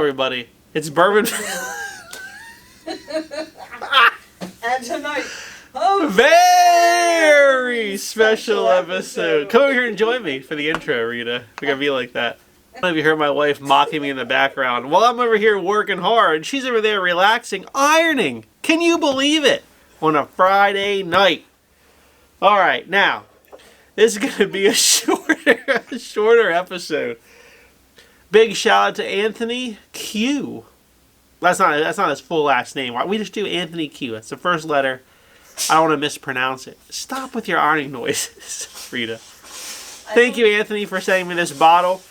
everybody. It's Bourbon. And tonight, Very special episode. Come over here and join me for the intro, Rita. We're going to be like that. I don't know if you heard my wife mocking me in the background. While I'm over here working hard, she's over there relaxing, ironing. Can you believe it? On a Friday night. All right, now, this is going to be a shorter episode. Big shout out to Anthony Q. That's not his full last name. We just do Anthony Q. That's the first letter. I don't want to mispronounce it. Stop with your ironing noises, Rita. Thank you, Anthony, for sending me this bottle.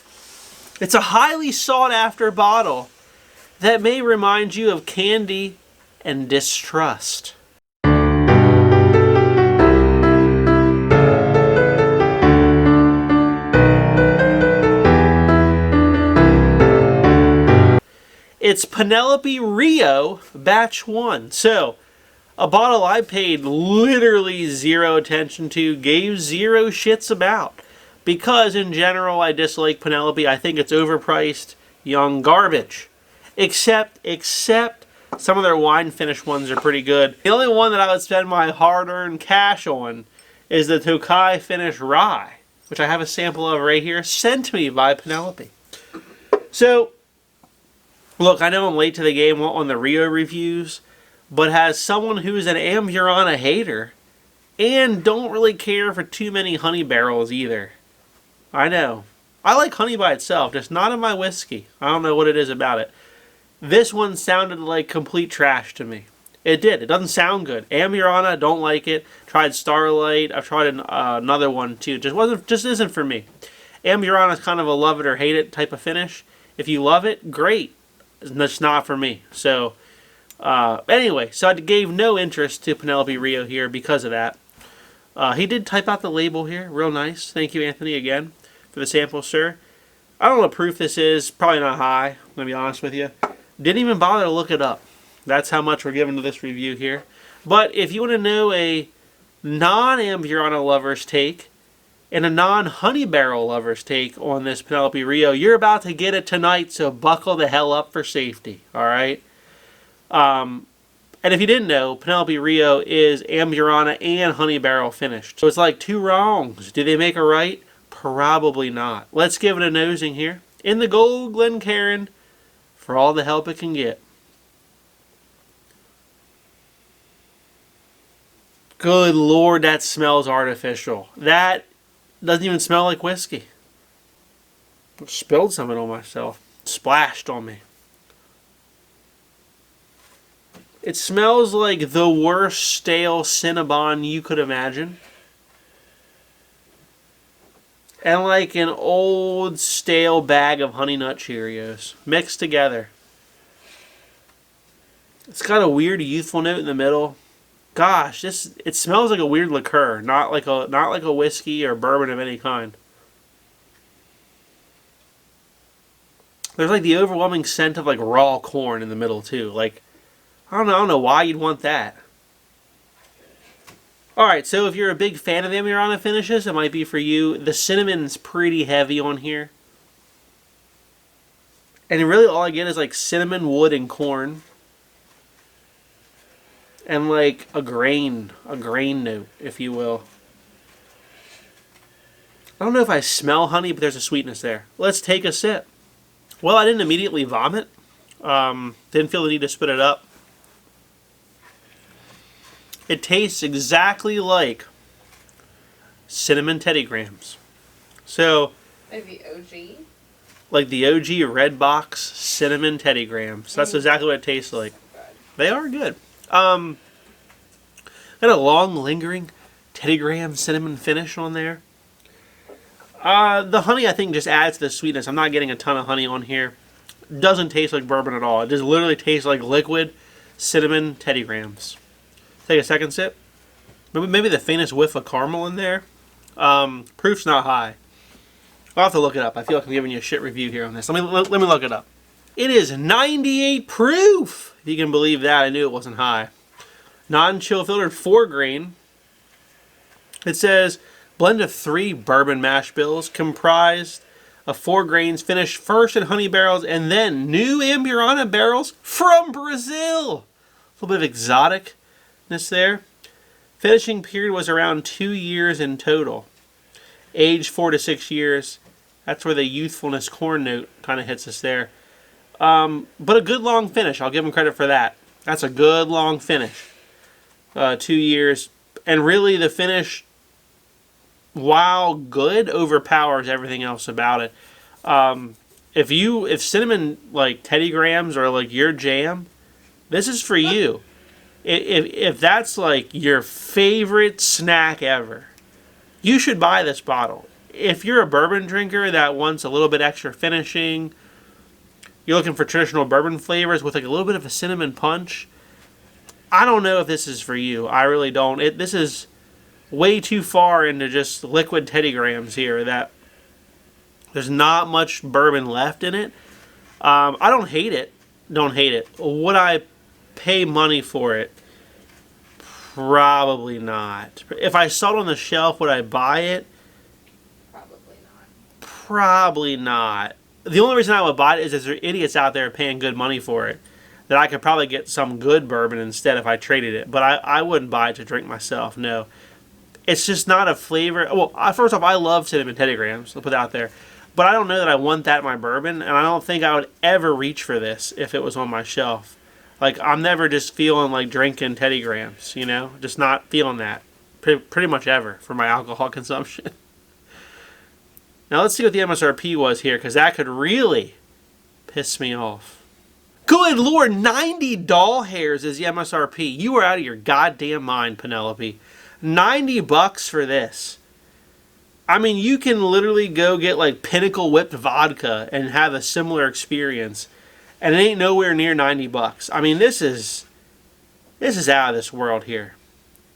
It's a highly sought after bottle that may remind you of candy and distrust. It's Penelope Rio Batch 1. So, a bottle I paid literally zero attention to, gave zero shits about. Because, in general, I dislike Penelope. I think it's overpriced, young garbage. Except, some of their wine finish ones are pretty good. The only one that I would spend my hard-earned cash on is the Tokai Finish Rye, which I have a sample of right here, sent to me by Penelope. So, look, I know I'm late to the game on the Rio reviews, but as someone who's an Amburana hater, and don't really care for too many honey barrels either. I know. I like honey by itself, just not in my whiskey. I don't know what it is about it. This one sounded like complete trash to me. It did. It doesn't sound good. Amburana, don't like it. Tried Starlight. I've tried another one too. Just isn't for me. Amburana is kind of a love it or hate it type of finish. If you love it, great. That's not for me. So, anyway, so I gave no interest to Penelope Rio here because of that. He did type out the label here. Real nice. Thank you, Anthony, again, for the sample, sir. I don't know what proof this is. Probably not high. I'm going to be honest with you. Didn't even bother to look it up. That's how much we're giving to this review here. But if you want to know a non-Amburana lover's take and a non-honey barrel lover's take on this Penelope Rio, you're about to get it tonight, so buckle the hell up for safety. All right? And if you didn't know, Penelope Rio is Amburana and honey barrel finished. So it's like two wrongs. Do they make a right? Probably not. Let's give it a nosing here. In the gold Glencairn for all the help it can get. Good Lord, that smells artificial. That doesn't even smell like whiskey. I spilled some of it on myself. Splashed on me. It smells like the worst stale Cinnabon you could imagine. And like an old stale bag of Honey Nut Cheerios. Mixed together. It's got a weird youthful note in the middle. Gosh, it smells like a weird liqueur. Not like a whiskey or bourbon of any kind. There's like the overwhelming scent of like raw corn in the middle too. Like, I don't know why you'd want that. Alright, so if you're a big fan of the Amburana finishes, it might be for you. The cinnamon's pretty heavy on here. And really all I get is like cinnamon, wood, and corn. And like a grain note, if you will. I don't know if I smell honey, but there's a sweetness there. Let's take a sip. Well, I didn't immediately vomit. Didn't feel the need to spit it up. It tastes exactly like cinnamon Teddy Grahams. So, like the OG? Like the OG red box cinnamon Teddy Grahams. That's exactly what it tastes like. They are good. Got a long, lingering Teddy Graham cinnamon finish on there. The honey, I think, just adds to the sweetness. I'm not getting a ton of honey on here. Doesn't taste like bourbon at all. It just literally tastes like liquid cinnamon Teddy Grahams. Take a second sip. Maybe the faintest whiff of caramel in there. Proof's not high. I'll have to look it up. I feel like I'm giving you a shit review here on this. Let me look it up. It is 98 proof. If you can believe that, I knew it wasn't high. Non-chill filtered 4 grain. It says blend of 3 bourbon mash bills comprised of 4 grains, finished first in honey barrels and then new Amburana barrels from Brazil. A little bit of exoticness there. Finishing period was around 2 years in total. Age 4 to 6 years. That's where the youthfulness corn note kind of hits us there. But a good long finish. I'll give him credit for that. That's a good long finish. 2 years. And really the finish, while good, overpowers everything else about it. If cinnamon like Teddy Grahams are like your jam, this is for you. If that's like your favorite snack ever, you should buy this bottle. If you're a bourbon drinker that wants a little bit extra finishing, you're looking for traditional bourbon flavors with like a little bit of a cinnamon punch, I don't know if this is for you. I really don't. This is way too far into just liquid Teddy Grahams here that there's not much bourbon left in it. I don't hate it. Don't hate it. Would I pay money for it? Probably not. If I saw it on the shelf, would I buy it? Probably not. Probably not. The only reason I would buy it is there's idiots out there paying good money for it. That I could probably get some good bourbon instead if I traded it. But I wouldn't buy it to drink myself, no. It's just not a flavor. Well, first off, I love cinnamon Teddy Grahams. I'll put it out there. But I don't know that I want that in my bourbon. And I don't think I would ever reach for this if it was on my shelf. Like, I'm never just feeling like drinking Teddy Grahams, you know? Just not feeling that. Pretty much ever for my alcohol consumption. Now, let's see what the MSRP was here, because that could really piss me off. Good Lord, 90 doll hairs is the MSRP. You are out of your goddamn mind, Penelope. $90 for this. I mean, you can literally go get like Pinnacle whipped vodka and have a similar experience. And it ain't nowhere near $90. I mean, this is out of this world here.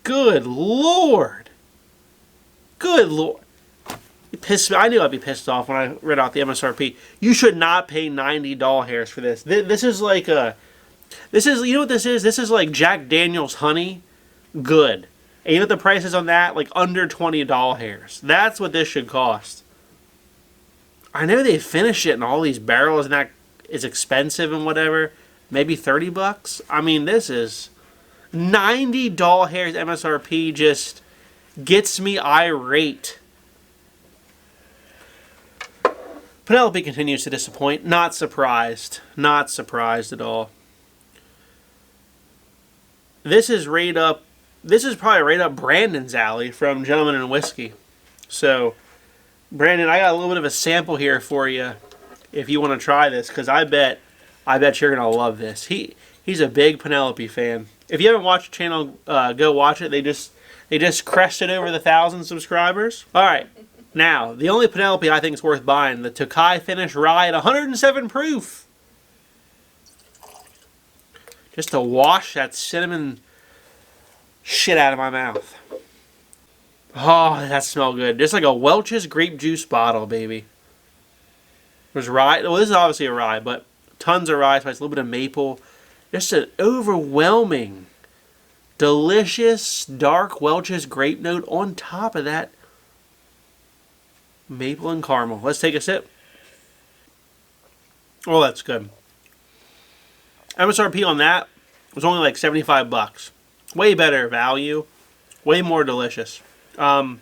Good Lord. Good Lord. It pissed me. I knew I'd be pissed off when I read out the MSRP. You should not pay 90 doll hairs for this. This is like a... you know what this is? This is like Jack Daniel's honey. Good. And you know what the price is on that? Like under 20 doll hairs. That's what this should cost. I know they finish it in all these barrels and that is expensive and whatever. Maybe $30. I mean, this is... 90 doll hairs MSRP just gets me irate. Penelope continues to disappoint. Not surprised. Not surprised at all. This is probably right up Brandon's alley from Gentleman and Whiskey. So, Brandon, I got a little bit of a sample here for you if you want to try this, because I bet you're going to love this. He's a big Penelope fan. If you haven't watched the channel, go watch it. They just crested over the 1,000 subscribers. All right. Now, the only Penelope I think is worth buying, the Tokai Finish Rye at 107 proof. Just to wash that cinnamon shit out of my mouth. Oh, that smells good. Just like a Welch's grape juice bottle, baby. There's rye. Well, this is obviously a rye, but tons of rye, so it's a little bit of maple. Just an overwhelming, delicious, dark Welch's grape note on top of that maple and caramel. Let's take a sip. Oh, that's good. MSRP on that was only like $75. Way better value. Way more delicious. That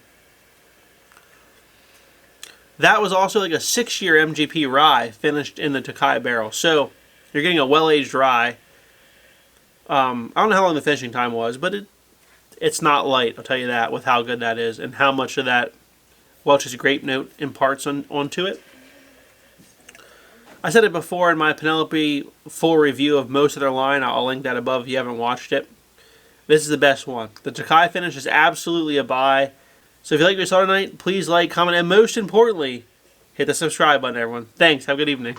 was also like a 6-year MGP rye finished in the Tokai barrel. So you're getting a well-aged rye. I don't know how long the finishing time was, but it's not light, I'll tell you that, with how good that is and how much of that Welch's grape note imparts onto it. I said it before in my Penelope full review of most of their line. I'll link that above if you haven't watched it. This is the best one. The Tokai Finish is absolutely a buy. So if you like what you saw tonight, please like, comment, and most importantly, hit the subscribe button, everyone. Thanks. Have a good evening.